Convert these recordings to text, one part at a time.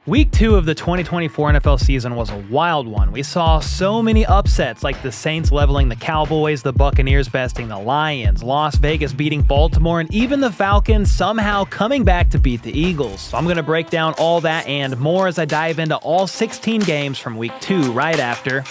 Week 2 of the 2024 NFL season was a wild one. We saw so many upsets like the Saints leveling the Cowboys, the Buccaneers besting the Lions, Las Vegas beating Baltimore, and even the Falcons somehow coming back to beat the Eagles. So I'm going to break down all that and more as I dive into all 16 games from Week 2 right after.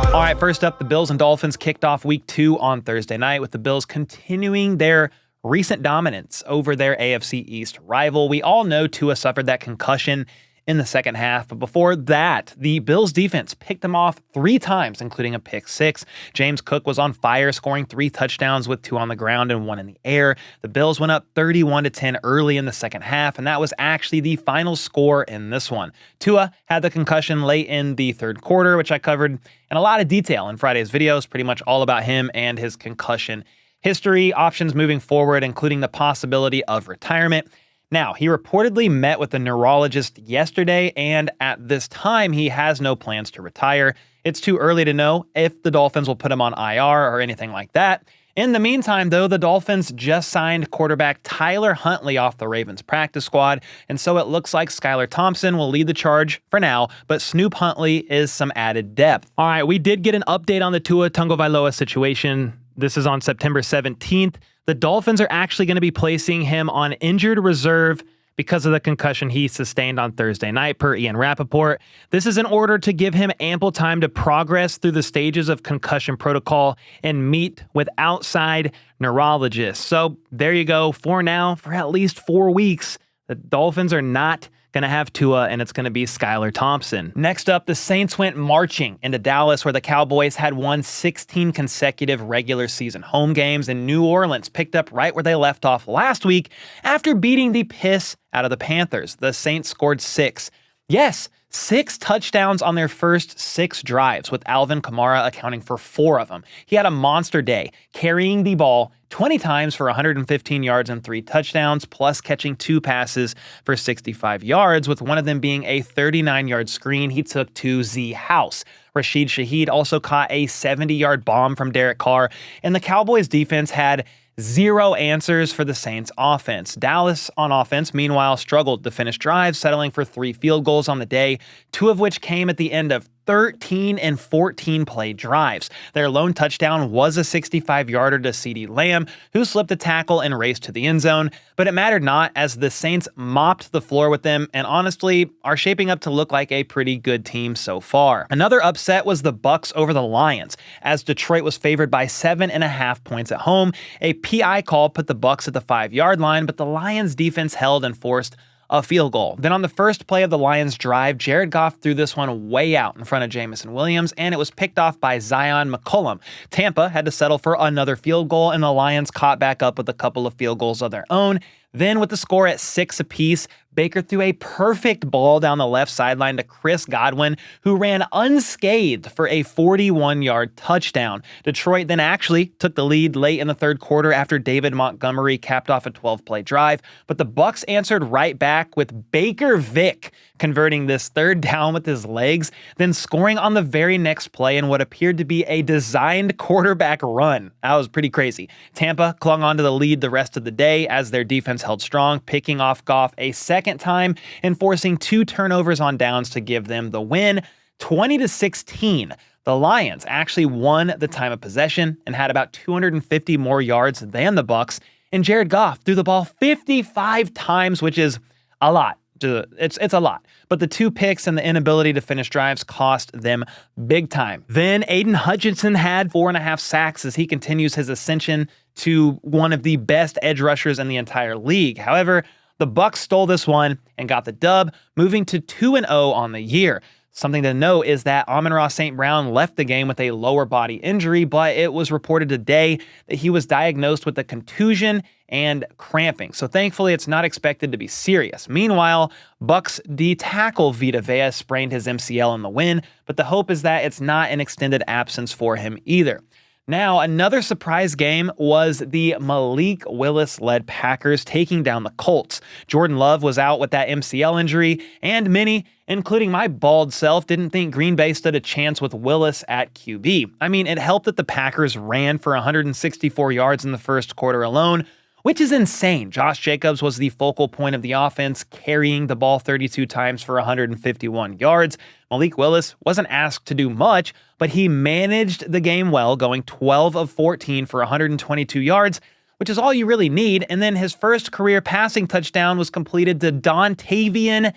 All right, first up, the Bills and Dolphins kicked off Week 2 on Thursday night with the Bills continuing their recent dominance over their AFC East rival. We all know Tua suffered that concussion in the second half, but before that, the Bills defense picked them off 3 times, including a pick 6. James Cook was on fire, scoring 3 touchdowns with 2 on the ground and 1 in the air. The Bills went up 31-10 early in the second half, and that was actually the final score in this one. Tua had the concussion late in the third quarter, which I covered in a lot of detail in Friday's videos, pretty much all about him and his concussion history, options moving forward, including the possibility of retirement. Now, he reportedly met with a neurologist yesterday, and at this time, he has no plans to retire. It's too early to know if the Dolphins will put him on IR or anything like that. In the meantime, though, the Dolphins just signed quarterback Tyler Huntley off the Ravens practice squad, and so it looks like Skylar Thompson will lead the charge for now, but Snoop Huntley is some added depth. All right, we did get an update on the Tua Tagovailoa situation. This is on September 17th. The Dolphins are actually going to be placing him on injured reserve because of the concussion he sustained on Thursday night, per Ian Rappaport. This is in order to give him ample time to progress through the stages of concussion protocol and meet with outside neurologists. So there you go. For now, for at least 4 weeks, the Dolphins are not going to have Tua, and it's going to be Skylar Thompson. Next up, the Saints went marching into Dallas, where the Cowboys had won 16 consecutive regular season home games, and New Orleans picked up right where they left off last week after beating the piss out of the Panthers. The Saints scored 6. Yes, 6 touchdowns on their first 6 drives, with Alvin Kamara accounting for 4 of them. He had a monster day, carrying the ball 20 times for 115 yards and 3 touchdowns, plus catching 2 passes for 65 yards, with one of them being a 39-yard screen he took to the house. Rashid Shaheed also caught a 70-yard bomb from Derek Carr, and the Cowboys defense had 0 answers for the Saints offense. Dallas on offense, meanwhile, struggled to finish drives, settling for 3 field goals on the day, 2 of which came at the end of 13 and 14 play drives. Their lone touchdown was a 65-yarder to CeeDee Lamb, who slipped a tackle and raced to the end zone, but it mattered not as the Saints mopped the floor with them and honestly are shaping up to look like a pretty good team so far. Another upset was the Bucs over the Lions, as Detroit was favored by 7.5 points at home. A PI call put the Bucs at the 5-yard line, but the Lions defense held and forced a field goal. Then on the first play of the Lions' drive, Jared Goff threw this one way out in front of Jamison Williams, and it was picked off by Zion McCollum. Tampa had to settle for another field goal, and the Lions caught back up with a couple of field goals of their own. Then with the score at 6 apiece, Baker threw a perfect ball down the left sideline to Chris Godwin, who ran unscathed for a 41-yard touchdown. Detroit then actually took the lead late in the third quarter after David Montgomery capped off a 12-play drive, but the Bucs answered right back with Baker Vick converting this third down with his legs, then scoring on the very next play in what appeared to be a designed quarterback run. That was pretty crazy. Tampa clung onto the lead the rest of the day as their defense held strong, picking off Goff a second time and forcing 2 turnovers on downs to give them the win, 20-16. The Lions actually won the time of possession and had about 250 more yards than the Bucs, and Jared Goff threw the ball 55 times, which is a lot. It's a lot. But the 2 picks and the inability to finish drives cost them big time. Then Aiden Hutchinson had 4.5 sacks as he continues his ascension to one of the best edge rushers in the entire league. However, the Bucs stole this one and got the dub, moving to 2-0 on the year. Something to note is that Amon-Ra St. Brown left the game with a lower body injury, but it was reported today that he was diagnosed with a contusion and cramping. So thankfully, it's not expected to be serious. Meanwhile, Bucs D tackle Vita Vea sprained his MCL in the win, but the hope is that it's not an extended absence for him either. Now, another surprise game was the Malik Willis-led Packers taking down the Colts. Jordan Love was out with that MCL injury, and many, including my bald self, didn't think Green Bay stood a chance with Willis at QB. I mean, it helped that the Packers ran for 164 yards in the first quarter alone, which is insane. Josh Jacobs was the focal point of the offense, carrying the ball 32 times for 151 yards. Malik Willis wasn't asked to do much, but he managed the game well, going 12 of 14 for 122 yards, which is all you really need. And then his first career passing touchdown was completed to John Tavian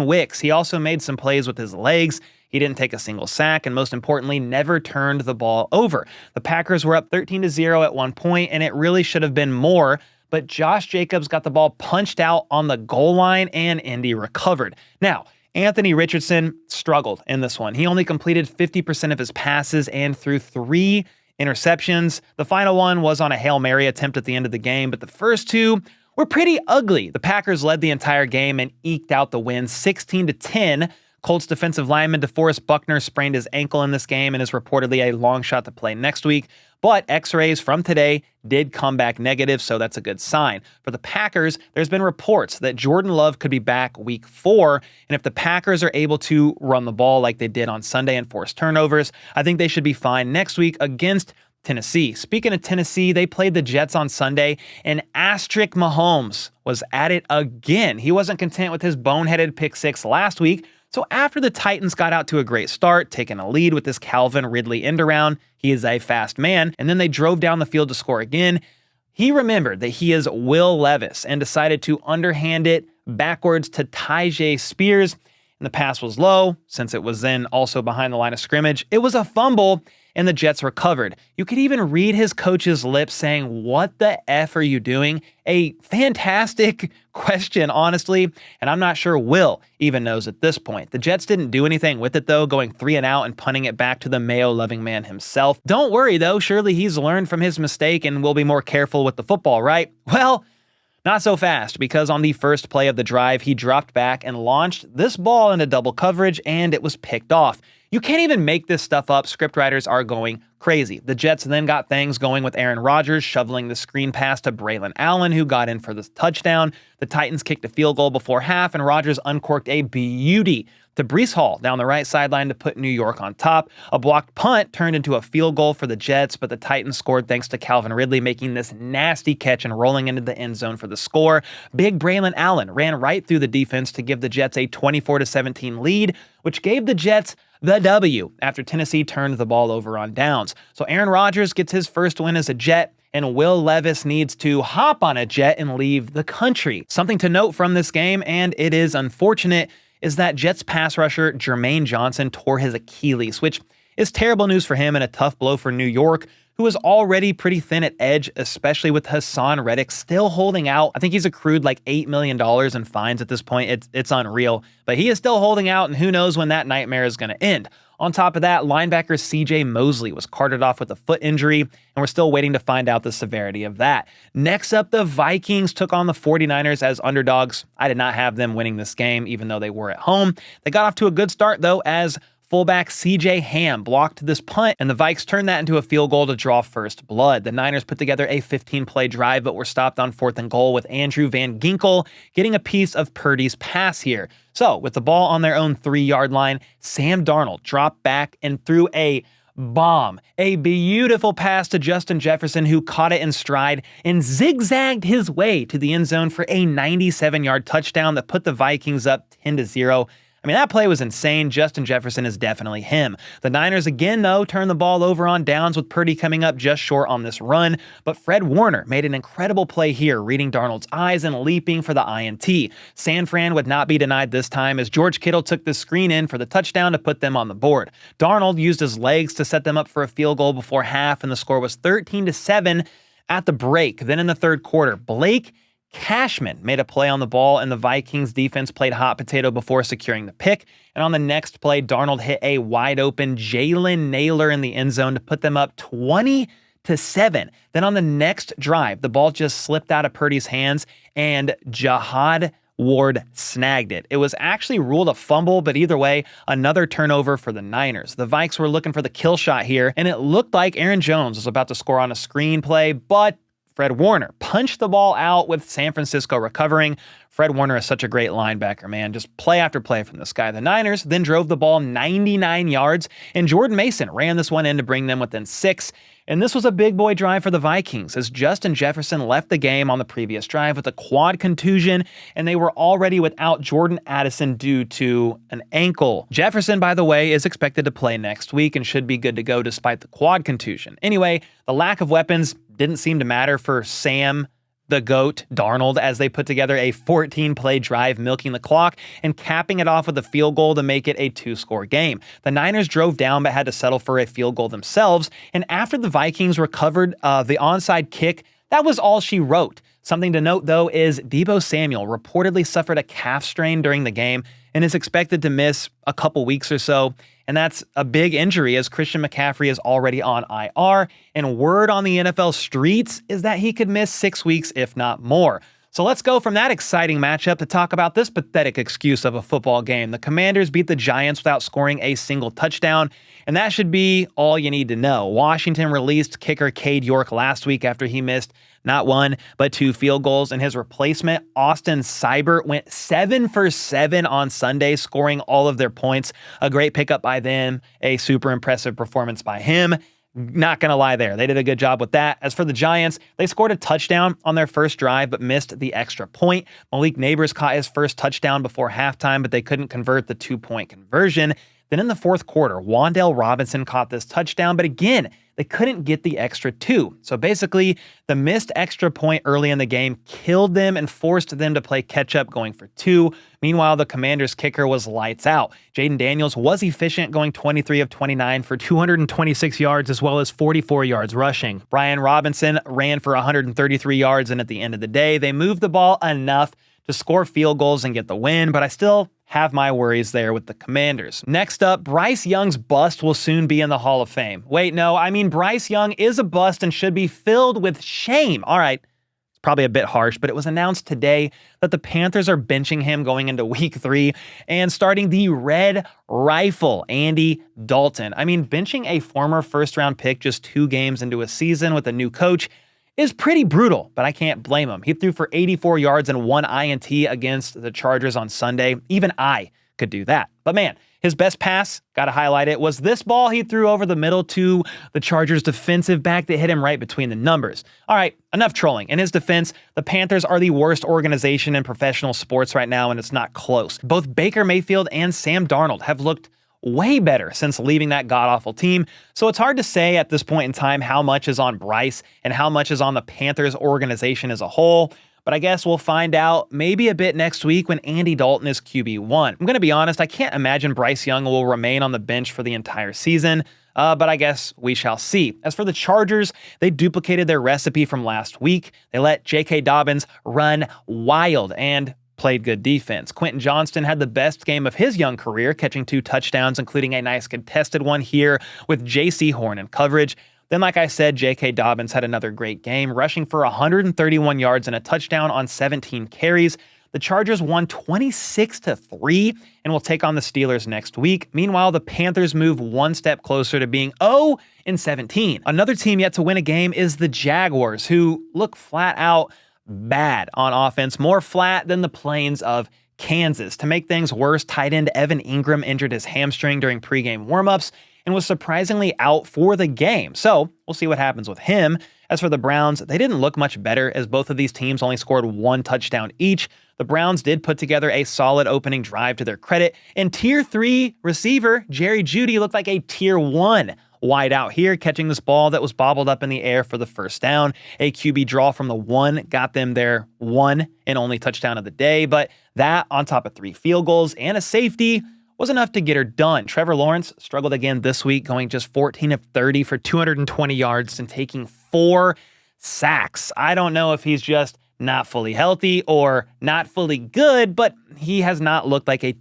Wicks. He also made some plays with his legs. He didn't take a single sack, and most importantly, never turned the ball over. The Packers were up 13-0 at one point, and it really should have been more, but Josh Jacobs got the ball punched out on the goal line, and Indy recovered. Now, Anthony Richardson struggled in this one. He only completed 50% of his passes and threw 3 interceptions. The final one was on a Hail Mary attempt at the end of the game, but the first 2 were pretty ugly. The Packers led the entire game and eked out the win 16-10. Colts defensive lineman DeForest Buckner sprained his ankle in this game and is reportedly a long shot to play next week. But x-rays from today did come back negative, so that's a good sign. For the Packers, there's been reports that Jordan Love could be back week 4, and if the Packers are able to run the ball like they did on Sunday and force turnovers, I think they should be fine next week against Tennessee. Speaking of Tennessee, they played the Jets on Sunday, and Asterisk Mahomes was at it again. He wasn't content with his boneheaded pick 6 last week, so after the Titans got out to a great start, taking a lead with this Calvin Ridley end around, he is a fast man, and then they drove down the field to score again, he remembered that he is Will Levis and decided to underhand it backwards to Tyjae Spears, and the pass was low, since it was then also behind the line of scrimmage. It was a fumble, and the Jets recovered. You could even read his coach's lips saying, "What the F are you doing?" A fantastic question, honestly, and I'm not sure Will even knows at this point. The Jets didn't do anything with it, though, going 3 and out and punting it back to the Mayo-loving man himself. Don't worry, though. Surely he's learned from his mistake and will be more careful with the football, right? Well, not so fast, because on the first play of the drive, he dropped back and launched this ball into double coverage, and it was picked off. You can't even make this stuff up. Scriptwriters are going crazy. The Jets then got things going with Aaron Rodgers shoveling the screen pass to Braylon Allen, who got in for the touchdown. The Titans kicked a field goal before half, and Rodgers uncorked a beauty to Bryce Hall down the right sideline to put New York on top. A blocked punt turned into a field goal for the Jets, but the Titans scored thanks to Calvin Ridley making this nasty catch and rolling into the end zone for the score. Big Braylon Allen ran right through the defense to give the Jets a 24-17 lead, which gave the Jets the W after Tennessee turned the ball over on downs. So Aaron Rodgers gets his first win as a Jet, and Will Levis needs to hop on a jet and leave the country. Something to note from this game, and it is unfortunate, is that Jets pass rusher Jermaine Johnson tore his Achilles, which is terrible news for him and a tough blow for New York, who is already pretty thin at edge, especially with Hassan Reddick still holding out. I think he's accrued like $8 million in fines at this point. It's unreal, but he is still holding out, and who knows when that nightmare is going to end. On top of that, linebacker CJ Mosley was carted off with a foot injury, and we're still waiting to find out the severity of that. Next up, the Vikings took on the 49ers as underdogs. I did not have them winning this game, even though they were at home. They got off to a good start, though, as fullback C.J. Ham blocked this punt, and the Vikes turned that into a field goal to draw first blood. The Niners put together a 15-play drive, but were stopped on 4th and goal with Andrew Van Ginkel getting a piece of Purdy's pass here. So, with the ball on their own 3-yard line, Sam Darnold dropped back and threw a bomb, a beautiful pass to Justin Jefferson, who caught it in stride and zigzagged his way to the end zone for a 97-yard touchdown that put the Vikings up 10-0. I mean, that play was insane. Justin Jefferson is definitely him. The Niners again, though, turned the ball over on downs with Purdy coming up just short on this run, but Fred Warner made an incredible play here, reading Darnold's eyes and leaping for the INT. San Fran would not be denied this time, as George Kittle took the screen in for the touchdown to put them on the board. Darnold used his legs to set them up for a field goal before half, and the score was 13-7 at the break. Then in the third quarter, Blake Cashman made a play on the ball, and the Vikings defense played hot potato before securing the pick. And on the next play, Darnold hit a wide open Jalen Naylor in the end zone to put them up 20-7. Then on the next drive, the ball just slipped out of Purdy's hands, and Jahad Ward snagged it. It was actually ruled a fumble, but either way, another turnover for the Niners. The Vikes were looking for the kill shot here, and it looked like Aaron Jones was about to score on a screenplay, but Fred Warner punched the ball out with San Francisco recovering. Fred Warner is such a great linebacker, man. Just play after play from this guy. The Niners then drove the ball 99 yards, and Jordan Mason ran this one in to bring them within 6. And this was a big boy drive for the Vikings as Justin Jefferson left the game on the previous drive with a quad contusion, and they were already without Jordan Addison due to an ankle. Jefferson, by the way, is expected to play next week and should be good to go despite the quad contusion. Anyway, the lack of weapons didn't seem to matter for Sam the GOAT Darnold as they put together a 14-play drive milking the clock and capping it off with a field goal to make it a 2-score game. The Niners drove down but had to settle for a field goal themselves, and after the Vikings recovered the onside kick, that was all she wrote. Something to note, though, is Deebo Samuel reportedly suffered a calf strain during the game and is expected to miss a couple weeks or so. And that's a big injury as Christian McCaffrey is already on IR. And word on the NFL streets is that he could miss 6 weeks, if not more. So let's go from that exciting matchup to talk about this pathetic excuse of a football game. The Commanders beat the Giants without scoring a single touchdown, and that should be all you need to know. Washington released kicker Cade York last week after he missed not 1, but 2 field goals, and his replacement, Austin Seibert, went 7 for 7 on Sunday, scoring all of their points. A great pickup by them, a super impressive performance by him. Not going to lie there. They did a good job with that. As for the Giants, they scored a touchdown on their first drive, but missed the extra point. Malik Neighbors caught his first touchdown before halftime, but they couldn't convert the 2-point conversion. Then in the fourth quarter, Wan'Dale Robinson caught this touchdown, but again, they couldn't get the extra 2. So basically, the missed extra point early in the game killed them and forced them to play catch-up going for 2. Meanwhile, the Commanders' kicker was lights out. Jaden Daniels was efficient, going 23 of 29 for 226 yards as well as 44 yards rushing. Brian Robinson ran for 133 yards, and at the end of the day, they moved the ball enough to score field goals and get the win, but I still have my worries there with the Commanders. Next up, Bryce Young's bust will soon be in the Hall of Fame. Wait, no, I mean Bryce Young is a bust and should be filled with shame. All right, it's probably a bit harsh, but it was announced today that the Panthers are benching him going into week 3 and starting the Red Rifle, Andy Dalton. I mean, benching a former first-round pick just 2 games into a season with a new coach is pretty brutal, but I can't blame him. He threw for 84 yards and 1 INT against the Chargers on Sunday. Even I could do that. But man, his best pass, gotta highlight it, was this ball he threw over the middle to the Chargers defensive back that hit him right between the numbers. All right, enough trolling. In his defense, the Panthers are the worst organization in professional sports right now, and it's not close. Both Baker Mayfield and Sam Darnold have looked way better since leaving that god-awful team, so it's hard to say at this point in time how much is on Bryce and how much is on the Panthers organization as a whole, but I guess we'll find out maybe a bit next week when Andy Dalton is QB1. I'm going to be honest, I can't imagine Bryce Young will remain on the bench for the entire season, but I guess we shall see. As for the Chargers, they duplicated their recipe from last week. They let J.K. Dobbins run wild and played good defense. Quentin Johnston had the best game of his young career, catching 2 touchdowns, including a nice contested one here with J.C. Horn in coverage. Then, like I said, J.K. Dobbins had another great game, rushing for 131 yards and a touchdown on 17 carries. The Chargers won 26-3 and will take on the Steelers next week. Meanwhile, the Panthers move one step closer to being 0-17. Another team yet to win a game is the Jaguars, who look flat out bad on offense, more flat than the plains of Kansas. To make things worse, tight end Evan Ingram injured his hamstring during pregame warmups and was surprisingly out for the game. So we'll see what happens with him. As for the Browns, they didn't look much better as both of these teams only scored 1 touchdown each. The Browns did put together a solid opening drive to their credit, and Tier 3 receiver Jerry Jeudy looked like a Tier 1 wide out here, catching this ball that was bobbled up in the air for the first down. A QB draw from the 1 got them their 1 and only touchdown of the day, but that on top of 3 field goals and a safety was enough to get her done. Trevor Lawrence struggled again this week, going just 14 of 30 for 220 yards and taking 4 sacks. I don't know if he's just not fully healthy or not fully good, but he has not looked like a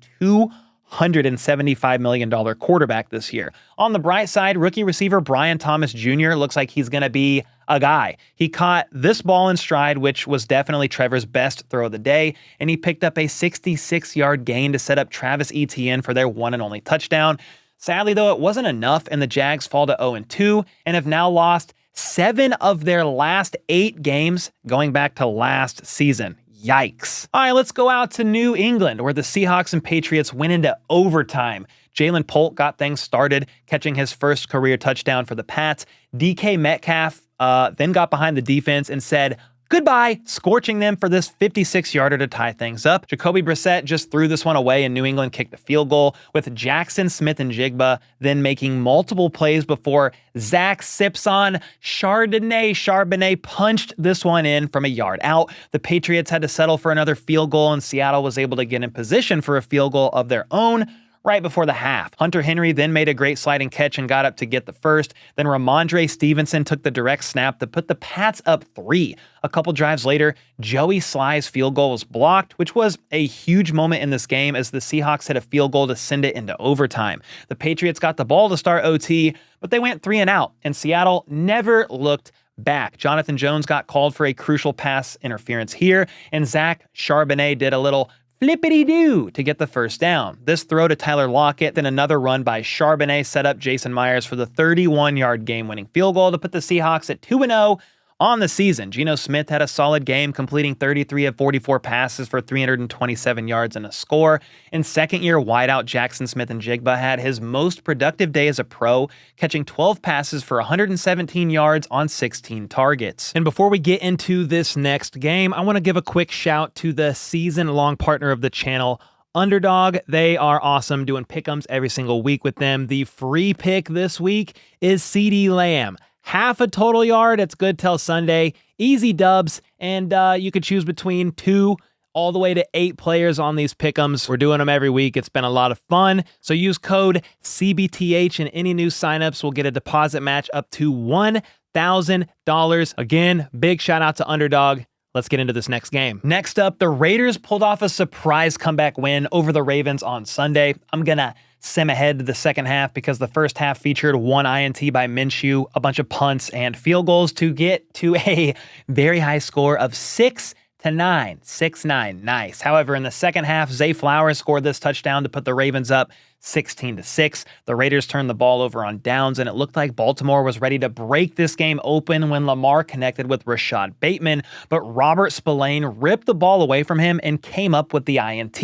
$175 million quarterback this year. On the bright side, rookie receiver Brian Thomas Jr. looks like he's going to be a guy. He caught this ball in stride, which was definitely Trevor's best throw of the day, and he picked up a 66-yard gain to set up Travis Etienne for their one and only touchdown. Sadly, though, it wasn't enough, and the Jags fall to 0-2 and have now lost 7 of their last 8 games going back to last season. Yikes. All right, let's go out to New England, where the Seahawks and Patriots went into overtime. Jalen Polk got things started, catching his first career touchdown for the Pats. DK Metcalf then got behind the defense and said, goodbye, scorching them for this 56-yarder to tie things up. Jacoby Brissett just threw this one away, and New England kicked a field goal, with Jackson Smith-Njigba then making multiple plays before Zach Sipson Charbonnet punched this one in from a yard out. The Patriots had to settle for another field goal, and Seattle was able to get in position for a field goal of their own right before the half. Hunter Henry then made a great sliding catch and got up to get the first. Then Ramondre Stevenson took the direct snap to put the Pats up 3. A couple drives later, Joey Sly's field goal was blocked, which was a huge moment in this game as the Seahawks hit a field goal to send it into overtime. The Patriots got the ball to start OT, but they went 3 and out, and Seattle never looked back. Jonathan Jones got called for a crucial pass interference here, and Zach Charbonnet did a little flippity-doo to get the first down. This throw to Tyler Lockett, then another run by Charbonnet set up Jason Myers for the 31-yard game-winning field goal to put the Seahawks at 2-0 on the season. Geno Smith had a solid game, completing 33 of 44 passes for 327 yards and a score. In second-year wideout Jackson Smith-Njigba had his most productive day as a pro, catching 12 passes for 117 yards on 16 targets. And before we get into this next game, I want to give a quick shout to the season-long partner of the channel, Underdog. They are awesome, doing pick'ems every single week with them. The free pick this week is CeeDee Lamb. Half a total yard, it's good till Sunday. Easy dubs, and you could choose between 2 all the way to 8 players on these pick'ems. We're doing them every week. It's been a lot of fun. So use code CBTH, and any new signups will get a deposit match up to $1,000. Again, big shout out to Underdog. Let's get into this next game. Next up, the Raiders pulled off a surprise comeback win over the Ravens on Sunday. I'm gonna sim ahead to the second half because the first half featured 1 INT by Minshew, a bunch of punts and field goals to get to a very high score of 6-9. 6-9. Nice. However, in the second half, Zay Flowers scored this touchdown to put the Ravens up 16-6. The Raiders turned the ball over on downs, and it looked like Baltimore was ready to break this game open when Lamar connected with Rashad Bateman, but Robert Spillane ripped the ball away from him and came up with the INT.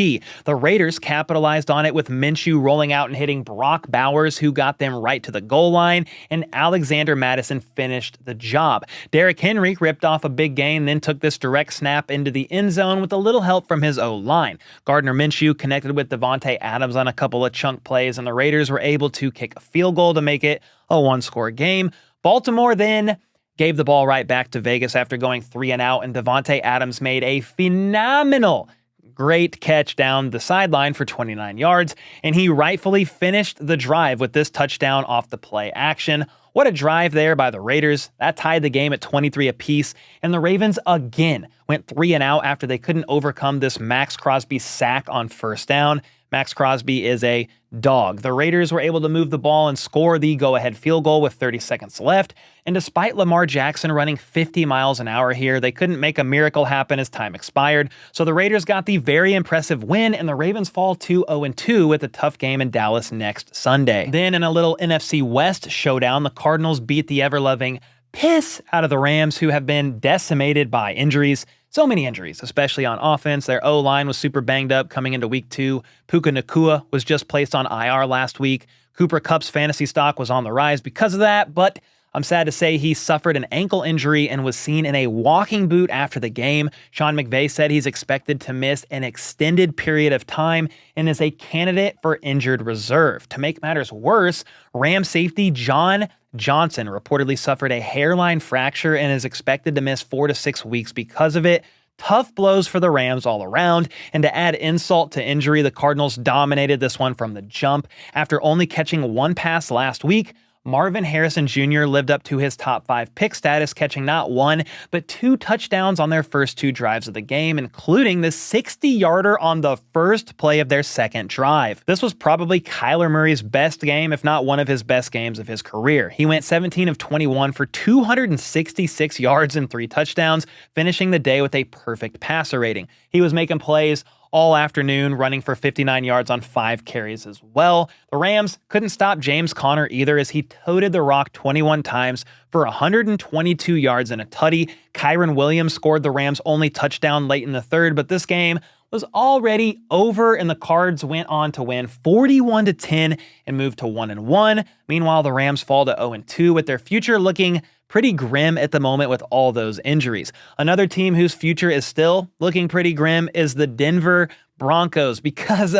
The Raiders capitalized on it with Minshew rolling out and hitting Brock Bowers, who got them right to the goal line, and Alexander Mattison finished the job. Derrick Henry ripped off a big gain, then took this direct snap into the end zone with a little help from his O-line. Gardner Minshew connected with Devontae Adams on a couple of chunk plays, and the Raiders were able to kick a field goal to make it a 1-score game. Baltimore then gave the ball right back to Vegas after going 3 and out, and Devontae Adams made a phenomenal great catch down the sideline for 29 yards, and he rightfully finished the drive with this touchdown off the play action. What a drive there by the Raiders. That tied the game at 23 apiece, and the Ravens again went 3 and out after they couldn't overcome this Max Crosby sack on first down. Max Crosby is a dog. The Raiders were able to move the ball and score the go-ahead field goal with 30 seconds left, and despite Lamar Jackson running 50 miles an hour here, they couldn't make a miracle happen as time expired, so the Raiders got the very impressive win, and the Ravens fall to 0-2 with a tough game in Dallas next Sunday. Then in a little NFC West showdown, the Cardinals beat the ever-loving piss out of the Rams, who have been decimated by injuries. So many injuries, especially on offense. Their O-line was super banged up coming into week 2. Puka Nacua was just placed on IR last week. Cooper Kupp's fantasy stock was on the rise because of that, but I'm sad to say he suffered an ankle injury and was seen in a walking boot after the game. Sean McVay said he's expected to miss an extended period of time and is a candidate for injured reserve. To make matters worse, Rams safety John Johnson reportedly suffered a hairline fracture and is expected to miss 4 to 6 weeks because of it. Tough blows for the Rams all around, and to add insult to injury, the Cardinals dominated this one from the jump. After only catching 1 pass last week, Marvin Harrison Jr. lived up to his top 5 pick status, catching not 1, but 2 touchdowns on their first 2 drives of the game, including the 60-yarder on the first play of their second drive. This was probably Kyler Murray's best game, if not one of his best games of his career. He went 17 of 21 for 266 yards and 3 touchdowns, finishing the day with a perfect passer rating. He was making plays all afternoon, running for 59 yards on 5 carries as well. The Rams couldn't stop James Conner either, as he toted the rock 21 times for 122 yards and a tutty. Kyren Williams scored the Rams' only touchdown late in the third, but this game was already over, and the Cards went on to win 41-10 and move to 1-1. Meanwhile, the Rams fall to 0-2, with their future looking pretty grim at the moment with all those injuries. Another team whose future is still looking pretty grim is the Denver Broncos, because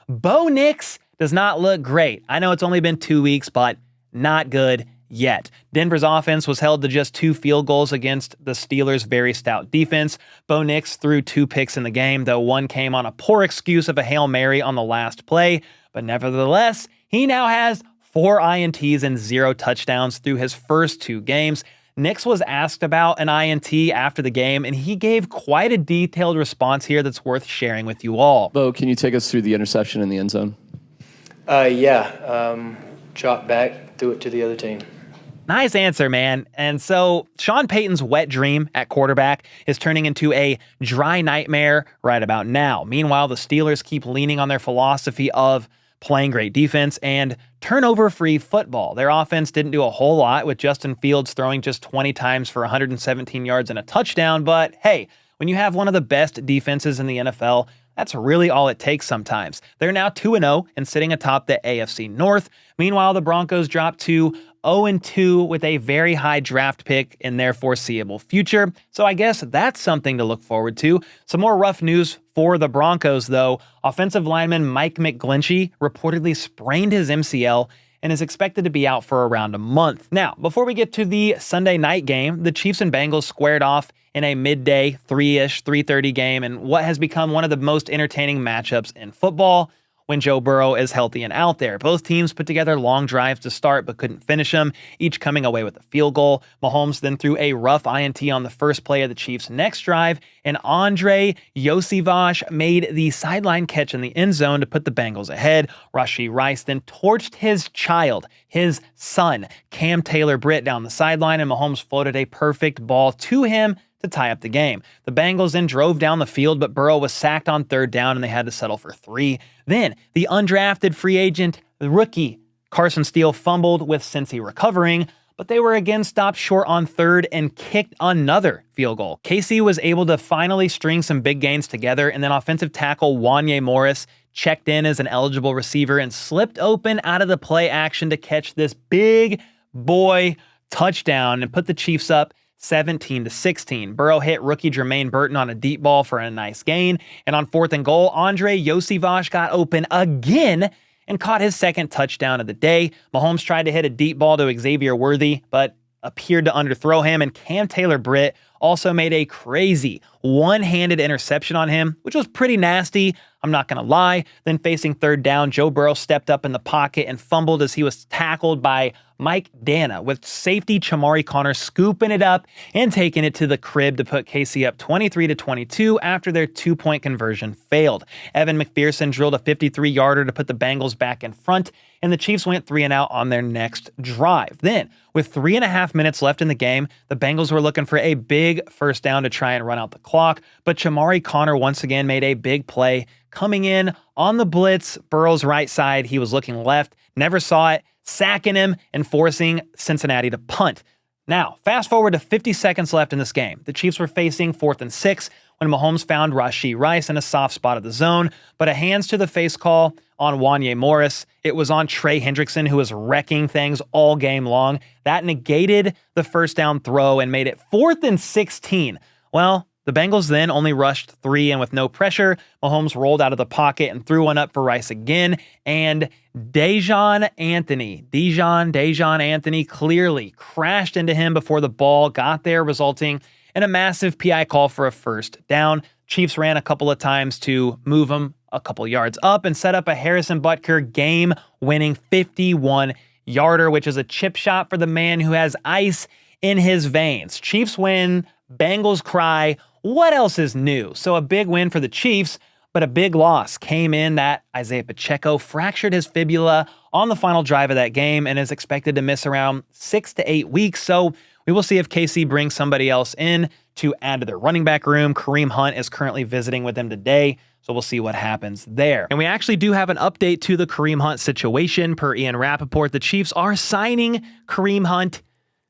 Bo Nix does not look great. I know it's only been 2 weeks, but not good yet. Denver's offense was held to just 2 field goals against the Steelers' very stout defense. Bo Nix threw 2 picks in the game, though one came on a poor excuse of a Hail Mary on the last play. But nevertheless, he now has 4 INTs and 0 touchdowns through his first 2 games. Nix was asked about an INT after the game, and he gave quite a detailed response here that's worth sharing with you all. Bo, can you take us through the interception in the end zone? Drop back, threw it to the other team. Nice answer, man. And so Sean Payton's wet dream at quarterback is turning into a dry nightmare right about now. Meanwhile, the Steelers keep leaning on their philosophy of playing great defense and turnover-free football. Their offense didn't do a whole lot, with Justin Fields throwing just 20 times for 117 yards and a touchdown. But hey, when you have one of the best defenses in the NFL, that's really all it takes sometimes. They're now 2-0 and sitting atop the AFC North. Meanwhile, the Broncos dropped to 0-2 with a very high draft pick in their foreseeable future. So I guess that's something to look forward to. Some more rough news for the Broncos, though. Offensive lineman Mike McGlinchey reportedly sprained his MCL and is expected to be out for around a month. Now, before we get to the Sunday night game, the Chiefs and Bengals squared off in a midday 3:30 game and what has become one of the most entertaining matchups in football when Joe Burrow is healthy and out there. Both teams put together long drives to start but couldn't finish them, each coming away with a field goal. Mahomes then threw a rough INT on the first play of the Chiefs' next drive, and Andre Yosivas made the sideline catch in the end zone to put the Bengals ahead. Rashee Rice then torched his child, his son, Cam Taylor-Britt, down the sideline, and Mahomes floated a perfect ball to him to tie up the game. The Bengals then drove down the field, but Burrow was sacked on 3rd down and they had to settle for 3. Then the undrafted free agent, the rookie, Carson Steele fumbled with Cincy recovering, but they were again stopped short on 3rd and kicked another field goal. KC was able to finally string some big gains together, and then offensive tackle Wanya Morris checked in as an eligible receiver and slipped open out of the play action to catch this big boy touchdown and put the Chiefs up 17-16. Burrow hit rookie Jermaine Burton on a deep ball for a nice gain, and on 4th and goal, Andre Yosivas got open again and caught his second touchdown of the day. Mahomes tried to hit a deep ball to Xavier Worthy, but appeared to underthrow him, and Cam Taylor-Britt also made a crazy one-handed interception on him, which was pretty nasty, I'm not going to lie. Then facing 3rd down, Joe Burrow stepped up in the pocket and fumbled as he was tackled by Mike Dana, with safety Chamari Connor scooping it up and taking it to the crib to put KC up 23-22 after their 2-point conversion failed. Evan McPherson drilled a 53-yarder to put the Bengals back in front, and the Chiefs went 3-and-out on their next drive. Then, with 3.5 minutes left in the game, the Bengals were looking for a big first down to try and run out the clock, but Chamari Connor once again made a big play, coming in on the blitz, Burrow's right side. He was looking left, never saw it, sacking him and forcing Cincinnati to punt. Now, fast forward to 50 seconds left in this game. The Chiefs were facing 4th and 6 when Mahomes found Rashee Rice in a soft spot of the zone, but a hands to the face call on Wanya Morris. It was on Trey Hendrickson, who was wrecking things all game long. That negated the first down throw and made it 4th and 16. Well, the Bengals then only rushed 3, and with no pressure, Mahomes rolled out of the pocket and threw one up for Rice again, and Dejon Anthony clearly crashed into him before the ball got there, resulting in a massive PI call for a first down. Chiefs ran a couple of times to move him a couple yards up and set up a Harrison Butker game-winning 51 yarder, which is a chip shot for the man who has ice in his veins. Chiefs win, Bengals cry. What else is new? So a big win for the Chiefs, but a big loss came in that Isaiah Pacheco fractured his fibula on the final drive of that game and is expected to miss around 6 to 8 weeks. So we will see if KC brings somebody else in to add to their running back room. Kareem Hunt is currently visiting with them today, so we'll see what happens there. And we actually do have an update to the Kareem Hunt situation. Per Ian Rappaport, the Chiefs are signing Kareem Hunt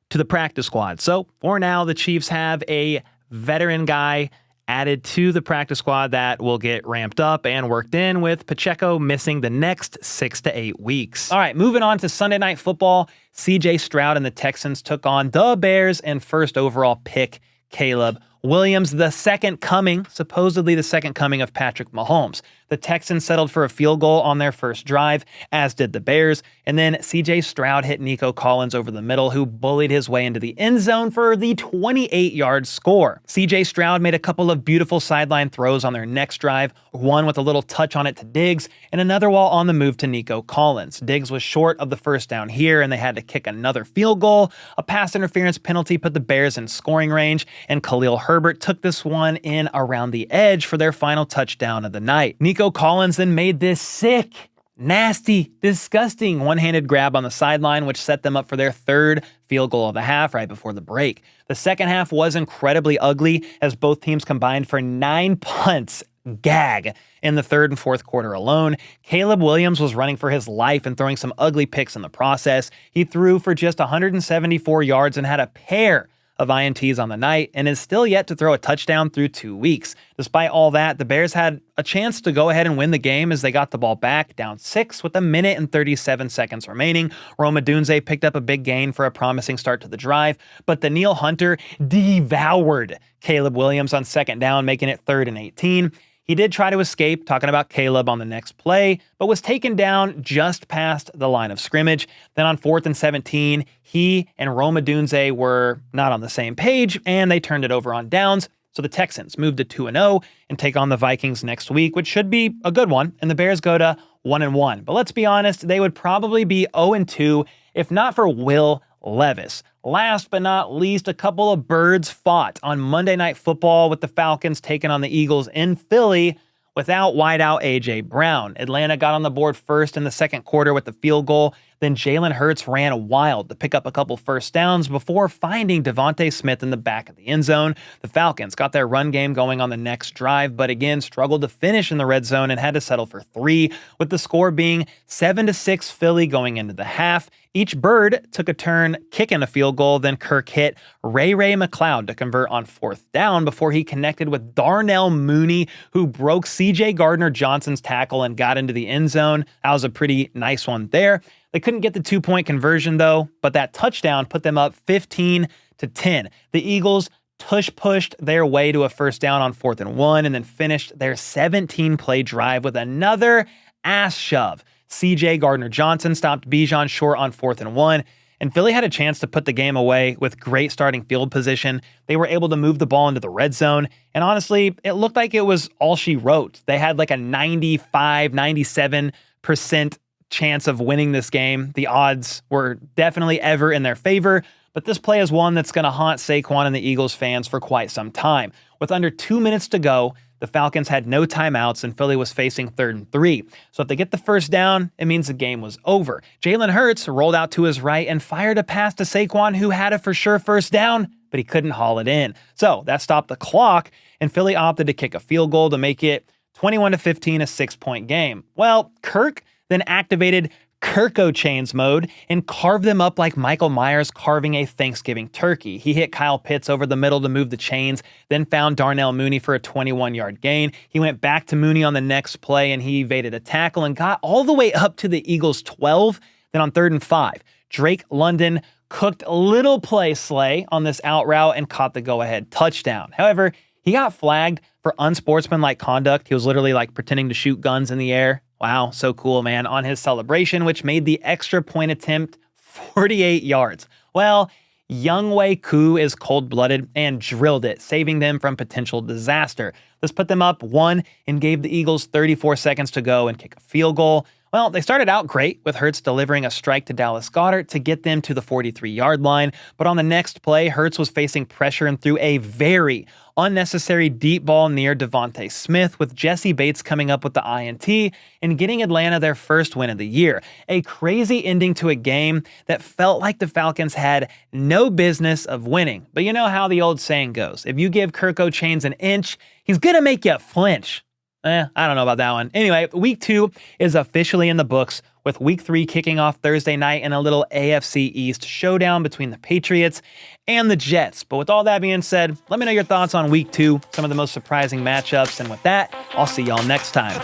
to the practice squad. So for now, the Chiefs have a veteran guy added to the practice squad that will get ramped up and worked in, with Pacheco missing the next 6 to 8 weeks. All right, moving on to Sunday Night Football. CJ Stroud and the Texans took on the Bears and first overall pick Caleb Williams, the second coming, supposedly the second coming of Patrick Mahomes. The Texans settled for a field goal on their first drive, as did the Bears, and then CJ Stroud hit Nico Collins over the middle, who bullied his way into the end zone for the 28-yard score. CJ Stroud made a couple of beautiful sideline throws on their next drive, one with a little touch on it to Diggs, and another while on the move to Nico Collins. Diggs was short of the first down here, and they had to kick another field goal. A pass interference penalty put the Bears in scoring range, and Khalil Herbert took this one in around the edge for their final touchdown of the night. Nico Collins then made this sick, nasty, disgusting one-handed grab on the sideline, which set them up for their third field goal of the half right before the break. The second half was incredibly ugly as both teams combined for 9 punts. Gag in the third and fourth quarter alone. Caleb Williams was running for his life and throwing some ugly picks in the process. He threw for just 174 yards and had a pair of INTs on the night and is still yet to throw a touchdown through 2 weeks. Despite all that, the Bears had a chance to go ahead and win the game as they got the ball back, down 6 with 1 minute and 37 seconds remaining. Rome Odunze picked up a big gain for a promising start to the drive, but Danielle Hunter devoured Caleb Williams on second down, making it 3rd and 18. He did try to escape, talking about Caleb on the next play, but was taken down just past the line of scrimmage. Then on 4th and 17, he and Rome Odunze were not on the same page, and they turned it over on downs. So the Texans moved to 2-0 and take on the Vikings next week, which should be a good one, and the Bears go to 1-1. But let's be honest, they would probably be 0-2 if not for Will Levis. Last but not least, a couple of birds fought on Monday Night Football with the Falcons taking on the Eagles in Philly without wideout A.J. Brown. Atlanta got on the board first in the second quarter with the field goal. Then Jalen Hurts ran wild to pick up a couple first downs before finding Devontae Smith in the back of the end zone. The Falcons got their run game going on the next drive, but again struggled to finish in the red zone and had to settle for 3, with the score being 7-6 Philly going into the half. Each bird took a turn kicking a field goal, then Kirk hit Ray McLeod to convert on 4th down before he connected with Darnell Mooney, who broke C.J. Gardner-Johnson's tackle and got into the end zone. That was a pretty nice one there. They couldn't get the 2-point conversion though, but that touchdown put them up 15-10. The Eagles pushed their way to a first down on 4th and 1 and then finished their 17-play drive with another ass shove. C.J. Gardner-Johnson stopped Bijan short on 4th and 1, and Philly had a chance to put the game away with great starting field position. They were able to move the ball into the red zone, and honestly, it looked like it was all she wrote. They had like a 97% chance of winning this game. The odds were definitely ever in their favor, but this play is one that's going to haunt Saquon and the Eagles fans for quite some time. With under 2 minutes to go, the Falcons had no timeouts and Philly was facing 3rd and 3. So if they get the first down, it means the game was over. Jalen Hurts rolled out to his right and fired a pass to Saquon, who had a for sure first down, but he couldn't haul it in. So that stopped the clock, and Philly opted to kick a field goal to make it 21-15, a 6-point game. Well, Kirk then activated Kirko Chains mode and carved them up like Michael Myers carving a Thanksgiving turkey. He hit Kyle Pitts over the middle to move the chains, then found Darnell Mooney for a 21-yard gain. He went back to Mooney on the next play, and he evaded a tackle and got all the way up to the Eagles' 12. Then on 3rd and 5, Drake London cooked little play slay on this out route and caught the go-ahead touchdown. However, he got flagged for unsportsmanlike conduct. He was literally like pretending to shoot guns in the air. Wow, so cool, man, on his celebration, which made the extra point attempt 48 yards. Well, Younghoe Koo is cold-blooded and drilled it, saving them from potential disaster. This put them up 1 and gave the Eagles 34 seconds to go and kick a field goal. Well, they started out great with Hurts delivering a strike to Dallas Goedert to get them to the 43-yard line, but on the next play, Hurts was facing pressure and threw a very unnecessary deep ball near Devontae Smith, with Jesse Bates coming up with the INT and getting Atlanta their first win of the year. A crazy ending to a game that felt like the Falcons had no business of winning. But you know how the old saying goes, if you give Kirk O'Chains an inch, he's gonna make you flinch. I don't know about that one. Anyway, week 2 is officially in the books, with week 3 kicking off Thursday night in a little AFC East showdown between the Patriots and the Jets. But with all that being said, let me know your thoughts on week 2, some of the most surprising matchups, and with that, I'll see y'all next time.